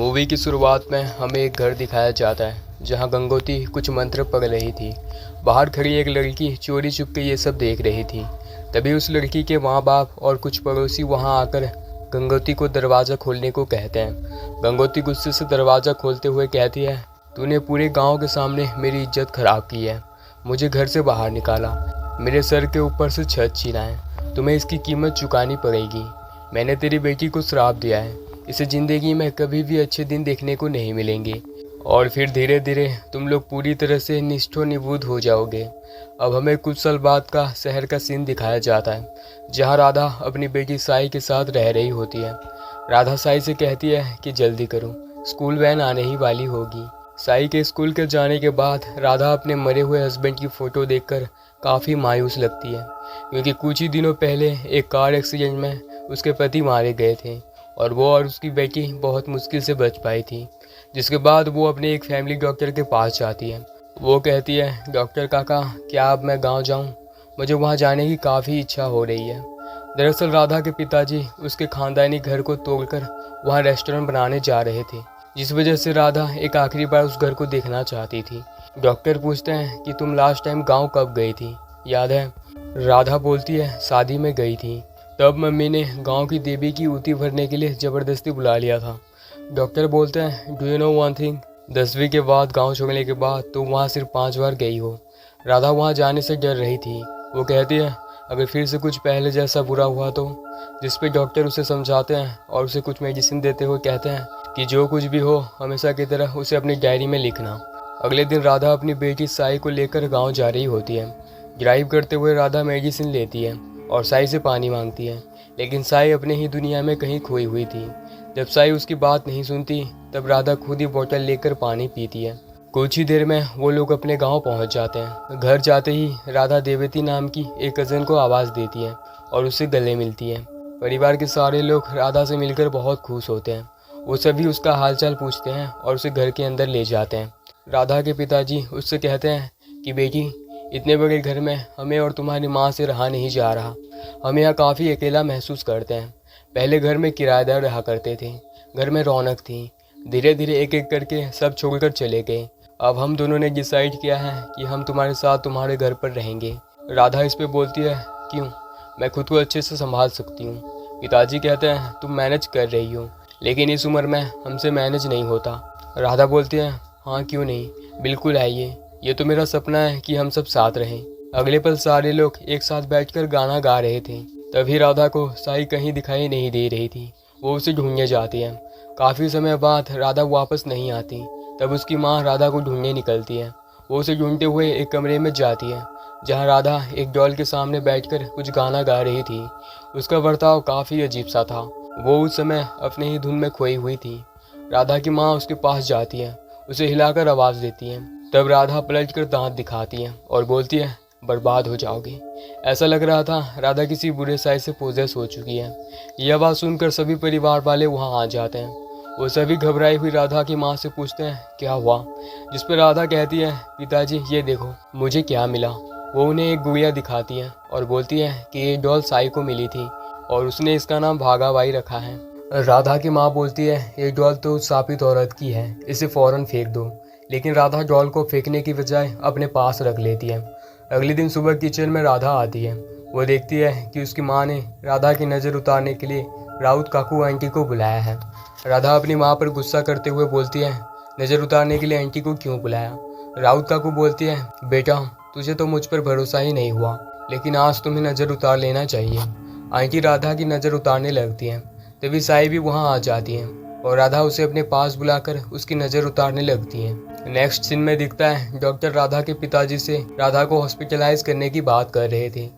Movie की शुरुआत में हमें एक घर दिखाया जाता है जहां गंगोत्री कुछ मंत्र पढ़ रही थी। बाहर खड़ी एक लड़की चोरी छुप के ये सब देख रही थी। तभी उस लड़की के माँ बाप और कुछ पड़ोसी वहां आकर गंगोत्री को दरवाज़ा खोलने को कहते हैं। गंगोत्री गुस्से से दरवाज़ा खोलते हुए कहती है, तूने पूरे गांव के सामने मेरी इज्जत खराब की है, मुझे घर से बाहर निकाला, मेरे सर के ऊपर से छत छीना है, तुम्हें इसकी कीमत चुकानी पड़ेगी। मैंने तेरी बेटी को श्राप दिया है, इसे ज़िंदगी में कभी भी अच्छे दिन देखने को नहीं मिलेंगे और फिर धीरे धीरे तुम लोग पूरी तरह से निष्ठो निबूद हो जाओगे। अब हमें कुछ साल बाद का शहर का सीन दिखाया जाता है जहां राधा अपनी बेटी साई के साथ रह रही होती है। राधा साई से कहती है कि जल्दी करो, स्कूल वैन आने ही वाली होगी। साई के स्कूल के जाने के बाद राधा अपने मरे हुए हस्बैंड की फ़ोटो देखकर काफ़ी मायूस लगती है, क्योंकि कुछ ही दिनों पहले एक कार एक्सीडेंट में उसके पति मारे गए थे और वो और उसकी बेटी बहुत मुश्किल से बच पाई थी। जिसके बाद वो अपने एक फैमिली डॉक्टर के पास जाती है। वो कहती है, डॉक्टर काका, क्या अब मैं गांव जाऊं? मुझे वहां जाने की काफ़ी इच्छा हो रही है। दरअसल राधा के पिताजी उसके खानदानी घर को तोड़कर वहां रेस्टोरेंट बनाने जा रहे थे, जिस वजह से राधा एक आखिरी बार उस घर को देखना चाहती थी। डॉक्टर पूछते हैं कि तुम लास्ट टाइम गाँव कब गई थी, याद है? राधा बोलती है, शादी में गई थी, तब मम्मी ने गांव की देवी की ऊँटी भरने के लिए ज़बरदस्ती बुला लिया था। डॉक्टर बोलते हैं, do you know one thing, 10वीं के बाद गांव छोड़ने के बाद तुम वहां सिर्फ 5 बार गई हो। राधा वहां जाने से डर रही थी। वो कहती है, अगर फिर से कुछ पहले जैसा बुरा हुआ तो? जिस पे डॉक्टर उसे समझाते हैं और उसे कुछ मेडिसिन देते हुए कहते हैं कि जो कुछ भी हो हमेशा की तरह उसे अपनी डायरी में लिखना। अगले दिन राधा अपनी बेटी साई को लेकर गाँव जा रही होती है। ड्राइव करते हुए राधा मेडिसिन लेती है और साई से पानी मांगती है, लेकिन साई अपने ही दुनिया में कहीं खोई हुई थी। जब साई उसकी बात नहीं सुनती तब राधा खुद ही बोतल लेकर पानी पीती है। कुछ ही देर में वो लोग अपने गांव पहुंच जाते हैं। घर जाते ही राधा देवती नाम की एक कज़न को आवाज़ देती है और उससे गले मिलती है। परिवार के सारे लोग राधा से मिलकर बहुत खुश होते हैं। वो सभी उसका हालचाल पूछते हैं और उसे घर के अंदर ले जाते हैं। राधा के पिताजी उससे कहते हैं कि बेटी, इतने बड़े घर में हमें और तुम्हारी माँ से रहा नहीं जा रहा, हम यहाँ काफ़ी अकेला महसूस करते हैं। पहले घर में किराएदार रहा करते थे, घर में रौनक थी, धीरे धीरे एक एक करके सब छोड़कर चले गए। अब हम दोनों ने डिसाइड किया है कि हम तुम्हारे साथ तुम्हारे घर पर रहेंगे। राधा इस पे बोलती है, क्यों? मैं खुद को अच्छे से संभाल सकती हूँ। पिताजी कहते हैं, तुम मैनेज कर रही हो, लेकिन इस उम्र में हमसे मैनेज नहीं होता। राधा बोलती है, हाँ क्यों नहीं, बिल्कुल आइए, ये तो मेरा सपना है कि हम सब साथ रहें। अगले पल सारे लोग एक साथ बैठकर गाना गा रहे थे। तभी राधा को साई कहीं दिखाई नहीं दे रही थी। वो उसे ढूंढने जाती है। काफ़ी समय बाद राधा वापस नहीं आती। तब उसकी माँ राधा को ढूंढने निकलती है। वो उसे ढूंढते हुए एक कमरे में जाती है जहाँ राधा एक डॉल के सामने बैठकर कुछ गाना गा रही थी। उसका बर्ताव काफ़ी अजीब सा था। वो उस समय अपने ही धुन में खोई हुई थी। राधा की माँ उसके पास जाती है, उसे हिलाकर आवाज़ देती है। तब राधा पलटकर दांत दिखाती है और बोलती है, बर्बाद हो जाओगी। ऐसा लग रहा था राधा किसी बुरे साई से पोजेस हो चुकी है। यह आवाज़ सुनकर सभी परिवार वाले वहां आ जाते हैं। वो सभी घबराई हुई राधा की माँ से पूछते हैं, क्या हुआ? जिस पर राधा कहती है, पिताजी ये देखो मुझे क्या मिला। वो उन्हें एक गुड़िया दिखाती है और बोलती है कि ये डॉल साई को मिली थी और उसने इसका नाम भागाबाई रखा है। राधा की माँ बोलती है, ये डॉल तो शापित औरत की है, इसे फ़ौरन फेंक दो। लेकिन राधा डॉल को फेंकने की बजाय अपने पास रख लेती है। अगले दिन सुबह किचन में राधा आती है। वो देखती है कि उसकी माँ ने राधा की नज़र उतारने के लिए राउत काकू आंटी को बुलाया है। राधा अपनी माँ पर गुस्सा करते हुए बोलती है, नज़र उतारने के लिए आंटी को क्यों बुलाया? राउत काकू बोलती है, बेटा तुझे तो मुझ पर भरोसा ही नहीं हुआ, लेकिन आज तुम्हें नज़र उतार लेना चाहिए। आंटी राधा की नज़र उतारने लगती हैं। तभी साई भी वहाँ आ जाती है और राधा उसे अपने पास बुलाकर उसकी नज़र उतारने लगती है। नेक्स्ट सीन में दिखता है डॉक्टर राधा के पिताजी से राधा को हॉस्पिटलाइज करने की बात कर रहे थे,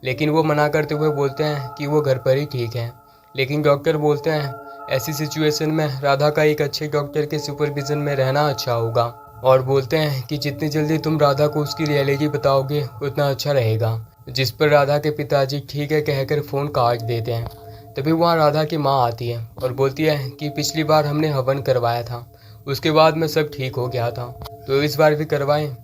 लेकिन वो मना करते हुए बोलते हैं कि वो घर पर ही ठीक है। लेकिन डॉक्टर बोलते हैं, ऐसी सिचुएशन में राधा का एक अच्छे डॉक्टर के सुपरविजन में रहना अच्छा होगा और बोलते हैं कि जितनी जल्दी तुम राधा को उसकी रियलिटी बताओगे उतना अच्छा रहेगा। जिस पर राधा के पिताजी ठीक है कहकर फ़ोन काट देते हैं। तभी वहाँ राधा की माँ आती है और बोलती है कि पिछली बार हमने हवन करवाया था, उसके बाद में सब ठीक हो गया था, तो इस बार भी करवाएं।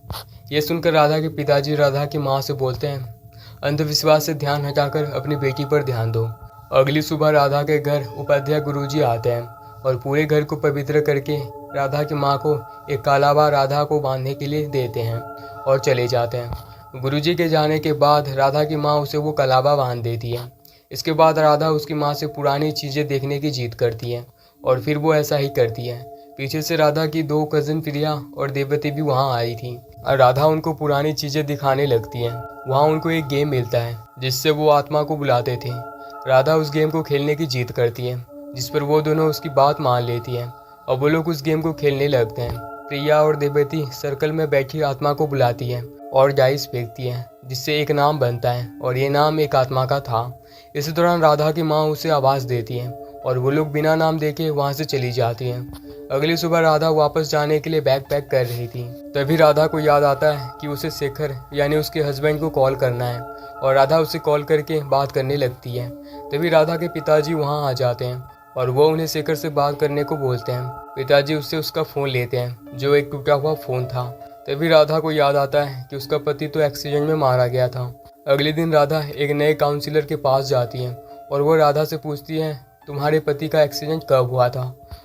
ये सुनकर राधा के पिताजी राधा की माँ से बोलते हैं, अंधविश्वास से ध्यान हटाकर अपनी बेटी पर ध्यान दो। अगली सुबह राधा के घर उपाध्याय गुरुजी आते हैं। और पूरे घर को पवित्र करके राधा की माँ को एक कालाबा राधा को बांधने के लिए देते हैं और चले जाते हैं। गुरुजी के जाने के बाद राधा की माँ उसे वो कलाबा बांध देती है। इसके बाद राधा उसकी माँ से पुरानी चीज़ें देखने की जिद करती है और फिर वो ऐसा ही करती है। पीछे से राधा की 2 कज़न प्रिया और देवती भी वहाँ आई थी और राधा उनको पुरानी चीज़ें दिखाने लगती है। वहाँ उनको एक गेम मिलता है जिससे वो आत्मा को बुलाते थे। राधा उस गेम को खेलने की जिद करती है, जिस पर वो दोनों उसकी बात मान लेती हैं और वो लोग उस गेम को खेलने लगते हैं। प्रिया और देवती सर्कल में बैठी आत्मा को बुलाती है और डाइस फेंकती है, जिससे एक नाम बनता है और ये नाम एक आत्मा का था। इसी दौरान राधा की माँ उसे आवाज़ देती है और वो लोग बिना नाम देके वहाँ से चली जाती हैं। अगली सुबह राधा वापस जाने के लिए बैग पैक कर रही थी। तभी राधा को याद आता है कि उसे शेखर यानी उसके हस्बैंड को कॉल करना है और राधा उसे कॉल करके बात करने लगती है। तभी राधा के पिताजी वहाँ आ जाते हैं और वो उन्हें शेखर से बात करने को बोलते हैं। पिताजी उससे उसका फ़ोन लेते हैं, जो एक टूटा हुआ फ़ोन था। तभी राधा को याद आता है कि उसका पति तो एक्सीडेंट में मारा गया था। अगले दिन राधा एक नए काउंसलर के पास जाती है और वो राधा से पूछती है, तुम्हारे पति का एक्सीडेंट कब हुआ था?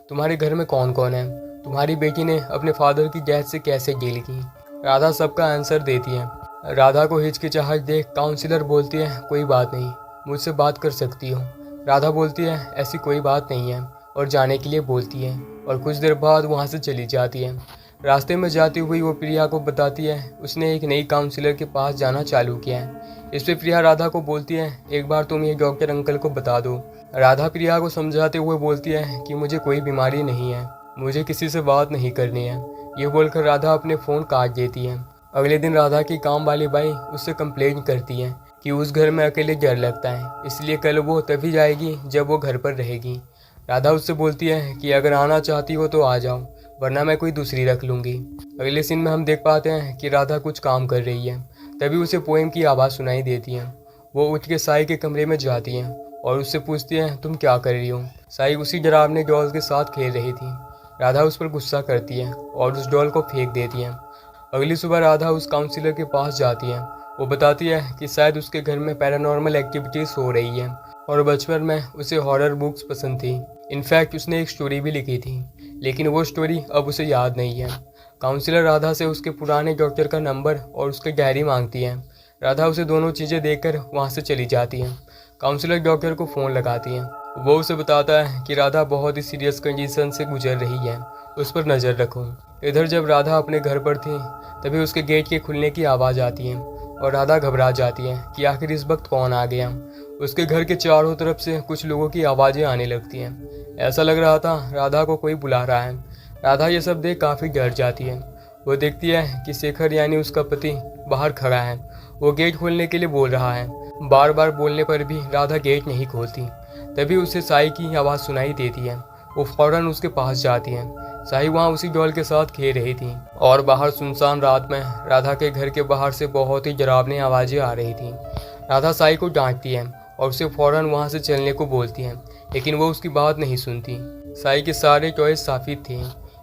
तुम्हारे घर में कौन कौन है? तुम्हारी बेटी ने अपने फादर की डेथ से कैसे डील की? राधा सबका आंसर देती है। राधा को हिचकिचाहट देख काउंसलर बोलती है, कोई बात नहीं, मुझसे बात कर सकती हो। राधा बोलती है, ऐसी कोई बात नहीं है और जाने के लिए बोलती है और कुछ देर बाद वहाँ से चली जाती है। रास्ते में जाती हुई वो प्रिया को बताती है उसने एक नई काउंसलर के पास जाना चालू किया है। इस पर प्रिया राधा को बोलती है, एक बार तुम ये डॉक्टर अंकल को बता दो। राधा प्रिया को समझाते हुए बोलती है कि मुझे कोई बीमारी नहीं है, मुझे किसी से बात नहीं करनी है। ये बोलकर राधा अपने फ़ोन काट देती है। अगले दिन राधा की काम वाली बाई उससे कंप्लेंट करती है कि उस घर में अकेले डर लगता है, इसलिए कल वो तभी जाएगी जब वो घर पर रहेगी। राधा उससे बोलती है कि अगर आना चाहती हो तो आ जाओ, वरना मैं कोई दूसरी रख लूँगी। अगले सीन में हम देख पाते हैं कि राधा कुछ काम कर रही है। तभी उसे पोएम की आवाज़ सुनाई देती है। वो उठ के साई के कमरे में जाती है और उससे पूछती है, तुम क्या कर रही हो? साई उसी डरावने डॉल के साथ खेल रही थी। राधा उस पर गुस्सा करती है और उस डॉल को फेंक देती है। अगली सुबह राधा उस काउंसलर के पास जाती है। वो बताती है कि शायद उसके घर में पैरानॉर्मल एक्टिविटीज़ हो रही है और बचपन में उसे हॉरर बुक्स पसंद थी। इनफैक्ट उसने एक स्टोरी भी लिखी थी, लेकिन वो स्टोरी अब उसे याद नहीं है। काउंसलर राधा से उसके पुराने डॉक्टर का नंबर और उसकी डायरी मांगती है। राधा उसे दोनों चीज़ें देकर वहाँ से चली जाती है। काउंसलर डॉक्टर को फ़ोन लगाती है। वो उसे बताता है कि राधा बहुत ही सीरियस कंडीशन से गुजर रही है, उस पर नज़र रखो। इधर जब राधा अपने घर पर थी तभी उसके गेट के खुलने की आवाज़ आती है और राधा घबरा जाती है कि आखिर इस वक्त कौन आ गया। उसके घर के चारों तरफ से कुछ लोगों की आवाज़ें आने लगती हैं। ऐसा लग रहा था राधा को कोई बुला रहा है। राधा ये सब देख काफ़ी डर जाती है। वो देखती है कि शेखर यानी उसका पति बाहर खड़ा है। वो गेट खोलने के लिए बोल रहा है। बार बार बोलने पर भी राधा गेट नहीं खोलती। तभी उसे साई की आवाज़ सुनाई देती है। वो फौरन उसके पास जाती है। साई वहाँ उसी डॉल के साथ खेल रही थी और बाहर सुनसान रात में राधा के घर के बाहर से बहुत ही डरावनी आवाज़ें आ रही थी। राधा साई को डांटती है और उसे फौरन वहाँ से चलने को बोलती है, लेकिन वो उसकी बात नहीं सुनती। साई के सारे चॉइस साफित थे।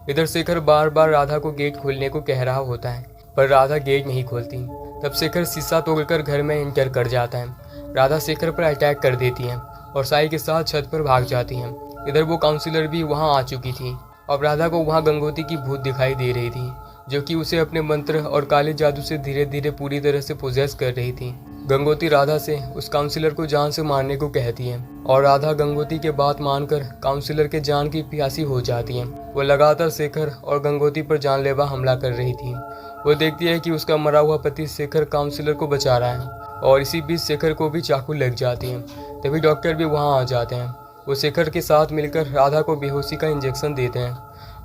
इधर शेखर बार बार राधा को गेट खोलने को कह रहा होता है, पर राधा गेट नहीं खोलती। तब शेखर शीशा तोड़कर घर में एंटर कर जाता है। राधा शेखर पर अटैक कर देती है और साई के साथ छत पर भाग जाती हैं। इधर वो काउंसलर भी वहाँ आ चुकी थी। अब राधा को वहाँ गंगोती की भूत दिखाई दे रही थी, जो कि उसे अपने मंत्र और काले जादू से धीरे धीरे पूरी तरह से पोजेस कर रही थी। गंगोती राधा से उस काउंसलर को जान से मारने को कहती है और राधा गंगोती के बात मानकर काउंसलर के जान की प्यासी हो जाती है। वो लगातार शेखर और गंगोती पर जानलेवा हमला कर रही थी। वो देखती है कि उसका मरा हुआ पति शेखर काउंसलर को बचा रहा है और इसी बीच शेखर को भी चाकू लग जाती है। तभी डॉक्टर भी वहाँ आ जाते हैं। वो शेखर के साथ मिलकर राधा को बेहोशी का इंजेक्शन देते हैं।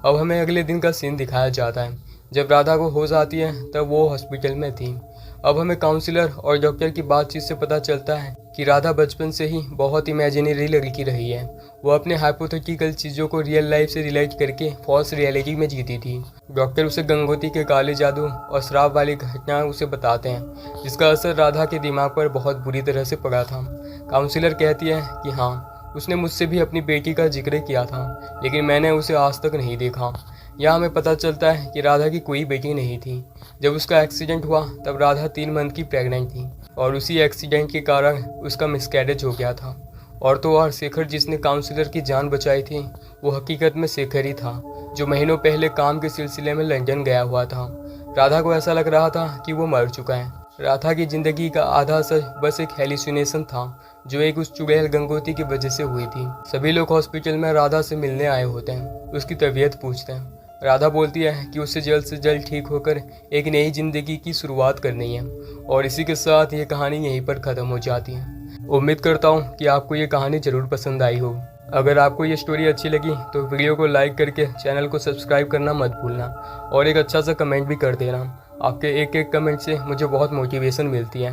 अब हमें अगले दिन का सीन दिखाया जाता है। जब राधा को होश आती है तब वो हॉस्पिटल में थी। अब हमें काउंसलर और डॉक्टर की बातचीत से पता चलता है कि राधा बचपन से ही बहुत इमेजिनरी लड़की रही है। वो अपने हाइपोथेटिकल चीज़ों को रियल लाइफ से रिलेट करके फॉल्स रियलिटी में जीती थी। डॉक्टर उसे गंगोती के काले जादू और श्राप वाली घटनाएं उसे बताते हैं, जिसका असर राधा के दिमाग पर बहुत बुरी तरह से पड़ा था। काउंसलर कहती है कि हाँ, उसने मुझसे भी अपनी बेटी का जिक्र किया था, लेकिन मैंने उसे आज तक नहीं देखा। यहाँ हमें पता चलता है कि राधा की कोई बेटी नहीं थी। जब उसका एक्सीडेंट हुआ तब राधा 3 मंथ की प्रेग्नेंट थी और उसी एक्सीडेंट के कारण उसका मिसकैरेज हो गया था। और तो और शेखर जिसने काउंसलर की जान बचाई थी वो हकीकत में शेखर ही था, जो महीनों पहले काम के सिलसिले में लंदन गया हुआ था। राधा को ऐसा लग रहा था कि वो मर चुका है। राधा की जिंदगी का आधा सच बस एक हेलुसिनेशन था, जो एक उस चुड़ैल गंगोती की वजह से हुई थी। सभी लोग हॉस्पिटल में राधा से मिलने आए होते हैं, उसकी तबीयत पूछते हैं। राधा बोलती है कि उसे जल्द से जल्द ठीक होकर एक नई जिंदगी की शुरुआत करनी है। और इसी के साथ ये कहानी यहीं पर ख़त्म हो जाती है। उम्मीद करता हूँ कि आपको ये कहानी ज़रूर पसंद आई हो। अगर आपको ये स्टोरी अच्छी लगी तो वीडियो को लाइक करके चैनल को सब्सक्राइब करना मत भूलना, और एक अच्छा सा कमेंट भी कर देना। आपके एक एक कमेंट से मुझे बहुत मोटिवेशन मिलती है।